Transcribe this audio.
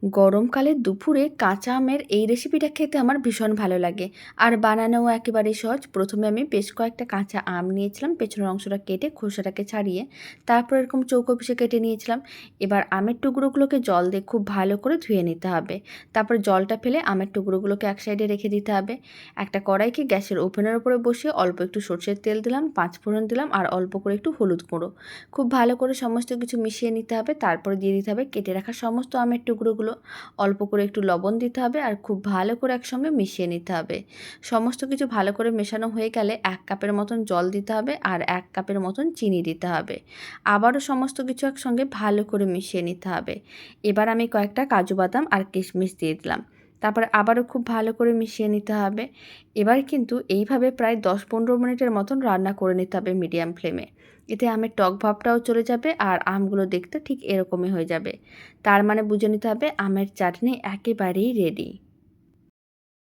গরমকালের দুপুরে কাঁচা আমের এই রেসিপিটা খেতে আমার ভীষণ ভালো লাগে আর বানানোও একেবারেই সহজ। প্রথমে আমি বেশ কয়েকটা কাঁচা আম নিয়েছিলাম, পেছনের অংশটা কেটে খোসাটাকে ছাড়িয়ে তারপর এরকম চৌকো পিসে কেটে নিয়েছিলাম। এবার আমের টুকরোগুলোকে জল দিয়ে খুব ভালো করে ধুয়ে নিতে হবে। তারপর জলটা ফেলে আমের টুকরোগুলোকে এক সাইডে রেখে দিতে হবে। একটা কড়াইকে গ্যাসের ওভেনের উপরে বসিয়ে অল্প একটু সরষের তেল দিলাম, 5 ফোড়ন দিলাম আর অল্প করে একটু হলুদ গুঁড়ো। খুব ভালো করে সমস্ত কিছু মিশিয়ে নিতে হবে। তারপরে দিয়ে দিতে হবে কেটে রাখা সমস্ত আমের টুকরোগুলো, অল্প করে একটু লবণ দিতে হবে আর খুব ভালো করে একসঙ্গে মিশিয়ে নিতে হবে। সমস্ত কিছু ভালো করে মেশানো হয়ে গেলে 1 কাপের মতন জল দিতে হবে আর 1 কাপের মতন চিনি দিতে হবে। আবারও সমস্ত কিছু একসঙ্গে ভালো করে মিশিয়ে নিতে হবে। এবার আমি কয়েকটা কাজু বাদাম আর কিশমিশ দিয়ে দিলাম। তারপরে আবারও খুব ভালো করে মিশিয়ে নিতে হবে। এবার কিন্তু এইভাবে প্রায় 10-15 মিনিটের মতন রান্না করে নিতে হবে মিডিয়াম ফ্লেমে। এতে আমের টক ভাবটাও চলে যাবে আর আমগুলো দেখতে ঠিক এরকমই হয়ে যাবে। তার মানে বুঝে নিতে হবে আমের চাটনি একেবারেই রেডি।